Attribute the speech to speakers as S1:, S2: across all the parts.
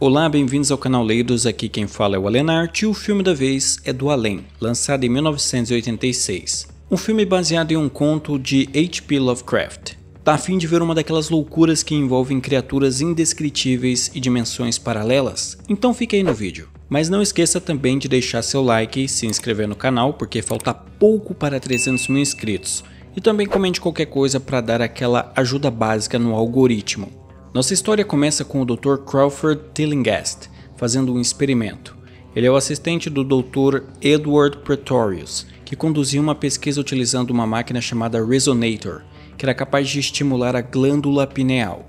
S1: Olá, bem-vindos ao canal Leidos, aqui quem fala é o Alenart e o filme da vez é Do Além, lançado em 1986. Um filme baseado em um conto de H.P. Lovecraft. Tá a fim de ver uma daquelas loucuras que envolvem criaturas indescritíveis e dimensões paralelas? Então fica aí no vídeo. Mas não esqueça também de deixar seu like e se inscrever no canal, porque falta pouco para 300 mil inscritos. E também comente qualquer coisa para dar aquela ajuda básica no algoritmo. Nossa história começa com o Dr. Crawford Tillinghast fazendo um experimento. Ele é o assistente do Dr. Edward Pretorius, que conduzia uma pesquisa utilizando uma máquina chamada Resonator, que era capaz de estimular a glândula pineal.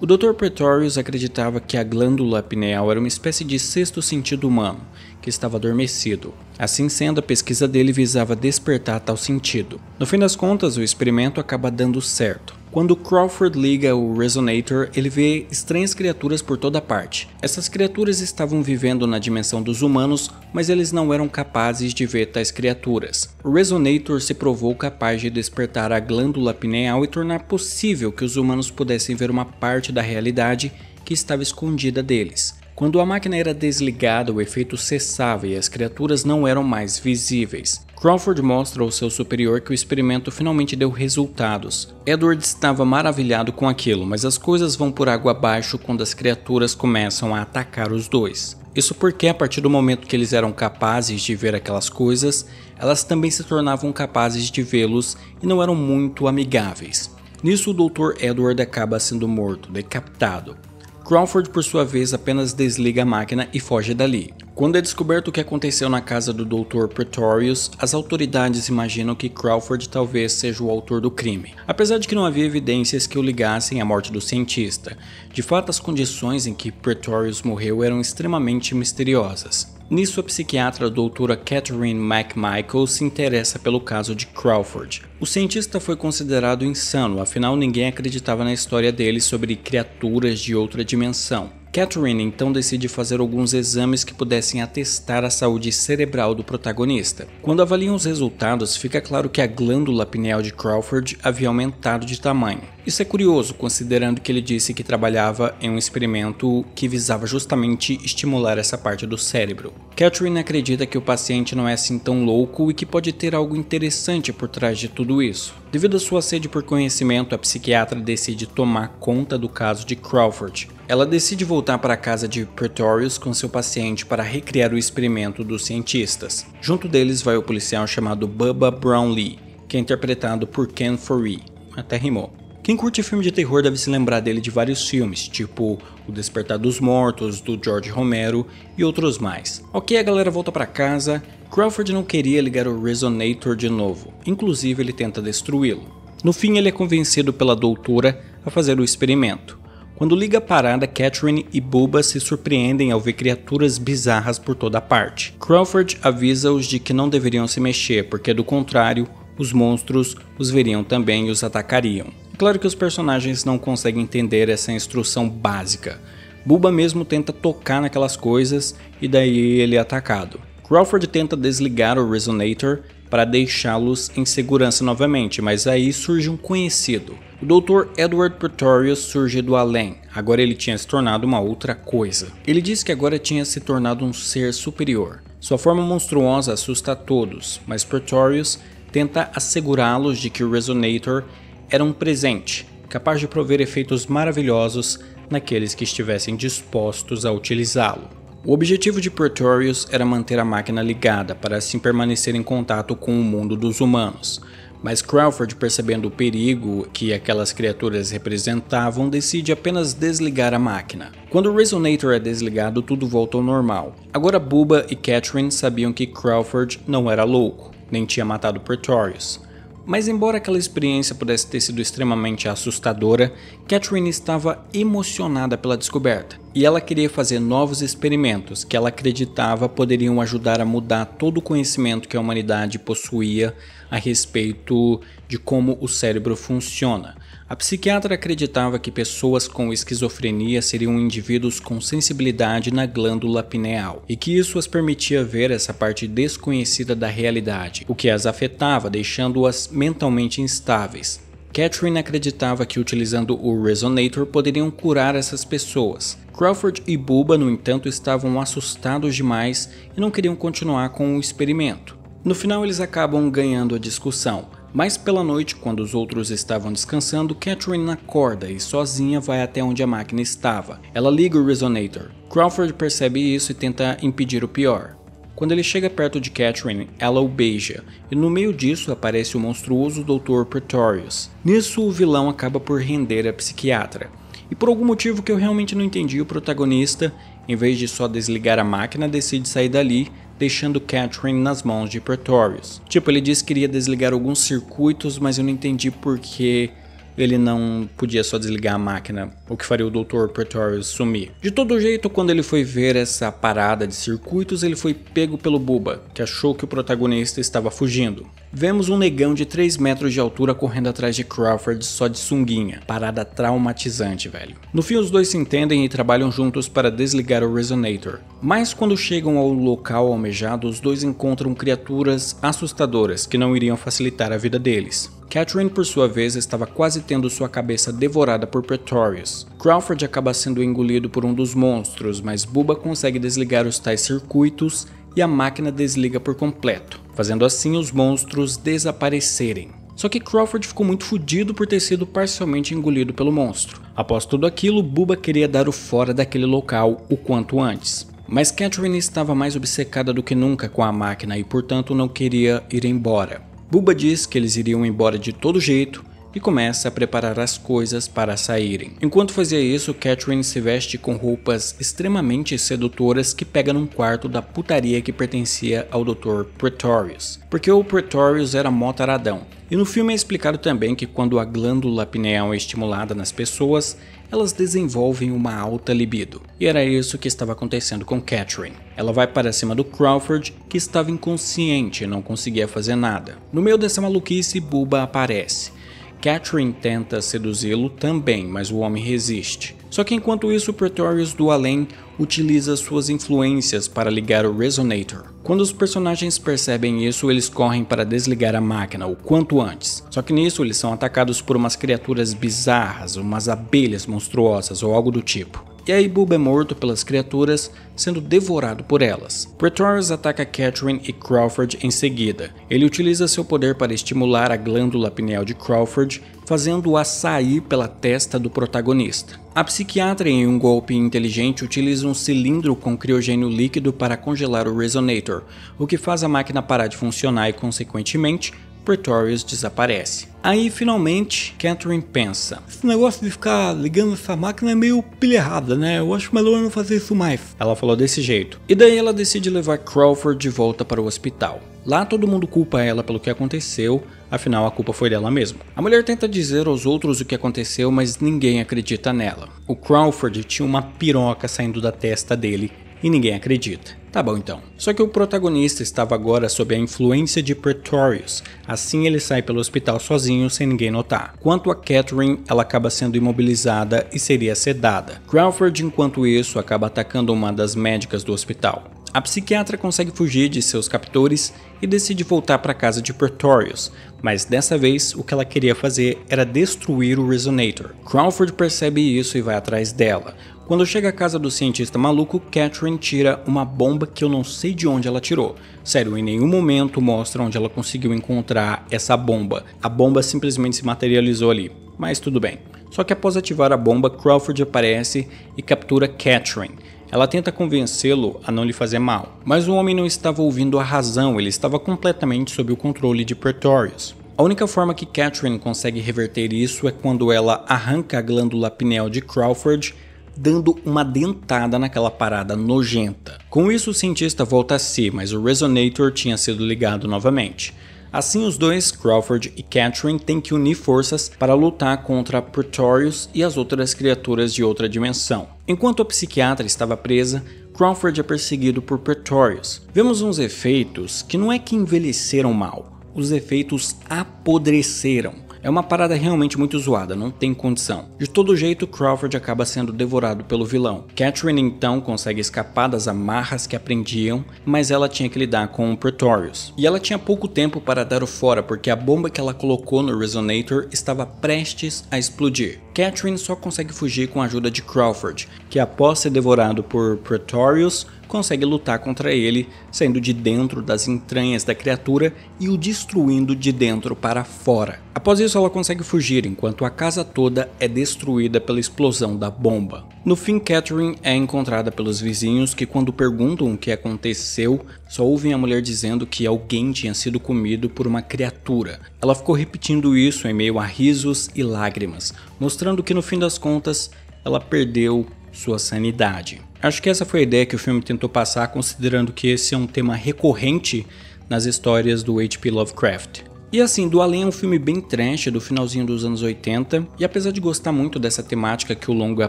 S1: O Dr. Pretorius acreditava que a glândula pineal era uma espécie de sexto sentido humano, que estava adormecido. Assim sendo, a pesquisa dele visava despertar tal sentido. No fim das contas, o experimento acaba dando certo. Quando Crawford liga o Resonator, ele vê estranhas criaturas por toda parte. Essas criaturas estavam vivendo na dimensão dos humanos, mas eles não eram capazes de ver tais criaturas. O Resonator se provou capaz de despertar a glândula pineal e tornar possível que os humanos pudessem ver uma parte da realidade que estava escondida deles. Quando a máquina era desligada, o efeito cessava e as criaturas não eram mais visíveis. Crawford mostra ao seu superior que o experimento finalmente deu resultados. Edward estava maravilhado com aquilo, mas as coisas vão por água abaixo quando as criaturas começam a atacar os dois. Isso porque, a partir do momento que eles eram capazes de ver aquelas coisas, elas também se tornavam capazes de vê-los e não eram muito amigáveis. Nisso, o Dr. Edward acaba sendo morto, decapitado. Crawford, por sua vez, apenas desliga a máquina e foge dali. Quando é descoberto o que aconteceu na casa do Dr. Pretorius, as autoridades imaginam que Crawford talvez seja o autor do crime, apesar de que não havia evidências que o ligassem à morte do cientista. De fato, as condições em que Pretorius morreu eram extremamente misteriosas. Nisso, a psiquiatra doutora Catherine McMichael se interessa pelo caso de Crawford. O cientista foi considerado insano, afinal ninguém acreditava na história dele sobre criaturas de outra dimensão. Catherine então decide fazer alguns exames que pudessem atestar a saúde cerebral do protagonista. Quando avaliam os resultados, fica claro que a glândula pineal de Crawford havia aumentado de tamanho. Isso é curioso, considerando que ele disse que trabalhava em um experimento que visava justamente estimular essa parte do cérebro. Catherine acredita que o paciente não é assim tão louco e que pode ter algo interessante por trás de tudo isso. Devido à sua sede por conhecimento, a psiquiatra decide tomar conta do caso de Crawford. Ela decide voltar para a casa de Pretorius com seu paciente para recriar o experimento dos cientistas. Junto deles vai o policial chamado Bubba Brownlee, que é interpretado por Ken Foree. Até rimou. Quem curte filme de terror deve se lembrar dele de vários filmes, tipo O Despertar dos Mortos, do George Romero e outros mais. Ok, a galera volta para casa. Crawford não queria ligar o Resonator de novo, inclusive ele tenta destruí-lo. No fim, ele é convencido pela doutora a fazer o experimento. Quando liga a parada, Catherine e Bubba se surpreendem ao ver criaturas bizarras por toda parte. Crawford avisa-os de que não deveriam se mexer, porque do contrário, os monstros os veriam também e os atacariam. É claro que os personagens não conseguem entender essa instrução básica. Bubba mesmo tenta tocar naquelas coisas e daí ele é atacado. Crawford tenta desligar o Resonator para deixá-los em segurança novamente, mas aí surge um conhecido. O Dr. Edward Pretorius surge do além, agora ele tinha se tornado uma outra coisa. Ele diz que agora tinha se tornado um ser superior. Sua forma monstruosa assusta a todos, mas Pretorius tenta assegurá-los de que o Resonator era um presente, capaz de prover efeitos maravilhosos naqueles que estivessem dispostos a utilizá-lo. O objetivo de Pretorius era manter a máquina ligada para assim permanecer em contato com o mundo dos humanos, mas Crawford, percebendo o perigo que aquelas criaturas representavam, decide apenas desligar a máquina. Quando o Resonator é desligado, tudo volta ao normal. Agora Bubba e Catherine sabiam que Crawford não era louco, nem tinha matado Pretorius. Mas embora aquela experiência pudesse ter sido extremamente assustadora, Catherine estava emocionada pela descoberta. E ela queria fazer novos experimentos que ela acreditava poderiam ajudar a mudar todo o conhecimento que a humanidade possuía a respeito de como o cérebro funciona. A psiquiatra acreditava que pessoas com esquizofrenia seriam indivíduos com sensibilidade na glândula pineal e que isso as permitia ver essa parte desconhecida da realidade, o que as afetava, deixando-as mentalmente instáveis. Catherine acreditava que utilizando o Resonator poderiam curar essas pessoas. Crawford e Bubba, no entanto, estavam assustados demais e não queriam continuar com o experimento. No final eles acabam ganhando a discussão, mas pela noite, quando os outros estavam descansando, Catherine acorda e sozinha vai até onde a máquina estava. Ela liga o Resonator. Crawford percebe isso e tenta impedir o pior. Quando ele chega perto de Catherine, ela o beija, e no meio disso aparece o monstruoso Dr. Pretorius. Nisso, o vilão acaba por render a psiquiatra. E por algum motivo que eu realmente não entendi, o protagonista, em vez de só desligar a máquina, decide sair dali, deixando Catherine nas mãos de Pretorius. Tipo, ele disse que iria desligar alguns circuitos, mas eu não entendi por que ele não podia só desligar a máquina, o que faria o Dr. Pretorius sumir. De todo jeito, quando ele foi ver essa parada de circuitos, ele foi pego pelo Bubba, que achou que o protagonista estava fugindo. Vemos um negão de 3 metros de altura correndo atrás de Crawford só de sunguinha. Parada traumatizante, velho. No fim, os dois se entendem e trabalham juntos para desligar o Resonator. Mas quando chegam ao local almejado, os dois encontram criaturas assustadoras que não iriam facilitar a vida deles. Catherine, por sua vez, estava quase tendo sua cabeça devorada por Pretorius. Crawford acaba sendo engolido por um dos monstros, mas Bubba consegue desligar os tais circuitos e a máquina desliga por completo, fazendo assim os monstros desaparecerem. Só que Crawford ficou muito fodido por ter sido parcialmente engolido pelo monstro. Após tudo aquilo, Bubba queria dar o fora daquele local o quanto antes. Mas Catherine estava mais obcecada do que nunca com a máquina e, portanto, não queria ir embora. Bubba diz que eles iriam embora de todo jeito e começa a preparar as coisas para saírem. Enquanto fazia isso, Catherine se veste com roupas extremamente sedutoras que pega num quarto da putaria que pertencia ao Dr. Pretorius, porque o Pretorius era mó taradão. E no filme é explicado também que quando a glândula pineal é estimulada nas pessoas, elas desenvolvem uma alta libido. E era isso que estava acontecendo com Catherine. Ela vai para cima do Crawford, que estava inconsciente e não conseguia fazer nada. No meio dessa maluquice, Bubba aparece. Catherine tenta seduzi-lo também, mas o homem resiste. Só que enquanto isso, Pretorius do além utiliza suas influências para ligar o Resonator. Quando os personagens percebem isso, eles correm para desligar a máquina o quanto antes. Só que nisso eles são atacados por umas criaturas bizarras, umas abelhas monstruosas ou algo do tipo. E aí Bubba é morto pelas criaturas, sendo devorado por elas. Pretorius ataca Catherine e Crawford em seguida. Ele utiliza seu poder para estimular a glândula pineal de Crawford, fazendo-a sair pela testa do protagonista. A psiquiatra, em um golpe inteligente, utiliza um cilindro com criogênio líquido para congelar o Resonator, o que faz a máquina parar de funcionar e, consequentemente, Pretorius desaparece. Aí, finalmente, Catherine pensa: esse negócio de ficar ligando essa máquina é meio pilha errada, né? Eu acho melhor não fazer isso mais. Ela falou desse jeito. E daí ela decide levar Crawford de volta para o hospital. Lá todo mundo culpa ela pelo que aconteceu, afinal a culpa foi dela mesma. A mulher tenta dizer aos outros o que aconteceu, mas ninguém acredita nela. O Crawford tinha uma piroca saindo da testa dele e ninguém acredita. Tá bom então. Só que o protagonista estava agora sob a influência de Pretorius, assim ele sai pelo hospital sozinho sem ninguém notar. Quanto a Catherine, ela acaba sendo imobilizada e seria sedada. Crawford, enquanto isso, acaba atacando uma das médicas do hospital. A psiquiatra consegue fugir de seus captores e decide voltar para a casa de Pretorius, mas dessa vez o que ela queria fazer era destruir o Resonator. Crawford percebe isso e vai atrás dela. Quando chega à casa do cientista maluco, Catherine tira uma bomba que eu não sei de onde ela tirou. Sério, em nenhum momento mostra onde ela conseguiu encontrar essa bomba. A bomba simplesmente se materializou ali, mas tudo bem. Só que após ativar a bomba, Crawford aparece e captura Catherine. Ela tenta convencê-lo a não lhe fazer mal, mas o homem não estava ouvindo a razão, ele estava completamente sob o controle de Pretorius. A única forma que Catherine consegue reverter isso é quando ela arranca a glândula pineal de Crawford, dando uma dentada naquela parada nojenta. Com isso, o cientista volta a si, mas o Resonator tinha sido ligado novamente. Assim, os dois, Crawford e Catherine, têm que unir forças para lutar contra Pretorius e as outras criaturas de outra dimensão. Enquanto a psiquiatra estava presa, Crawford é perseguido por Pretorius. Vemos uns efeitos que não é que envelheceram mal, os efeitos apodreceram. É uma parada realmente muito zoada, não tem condição. De todo jeito, Crawford acaba sendo devorado pelo vilão. Catherine então consegue escapar das amarras que a prendiam, mas ela tinha que lidar com o Pretorius. E ela tinha pouco tempo para dar o fora, porque a bomba que ela colocou no Resonator estava prestes a explodir. Catherine só consegue fugir com a ajuda de Crawford, que após ser devorado por Pretorius, consegue lutar contra ele, saindo de dentro das entranhas da criatura e o destruindo de dentro para fora. Após isso, ela consegue fugir, enquanto a casa toda é destruída pela explosão da bomba. No fim, Catherine é encontrada pelos vizinhos que, quando perguntam o que aconteceu, só ouvem a mulher dizendo que alguém tinha sido comido por uma criatura. Ela ficou repetindo isso em meio a risos e lágrimas, mostrando que no fim das contas, ela perdeu sua sanidade. Acho que essa foi a ideia que o filme tentou passar, considerando que esse é um tema recorrente nas histórias do H.P. Lovecraft. E assim, Do Além é um filme bem trash do finalzinho dos anos 80, e apesar de gostar muito dessa temática que o longa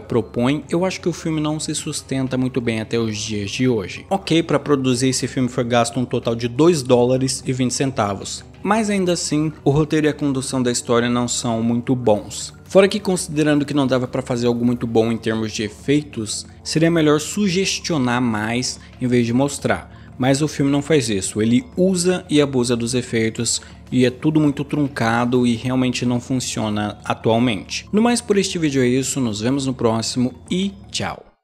S1: propõe, eu acho que o filme não se sustenta muito bem até os dias de hoje. Ok, para produzir esse filme foi gasto um total de $2,20, mas ainda assim, o roteiro e a condução da história não são muito bons. Fora que, considerando que não dava para fazer algo muito bom em termos de efeitos, seria melhor sugestionar mais em vez de mostrar. Mas o filme não faz isso, ele usa e abusa dos efeitos e é tudo muito truncado e realmente não funciona atualmente. No mais, por este vídeo é isso, nos vemos no próximo e tchau!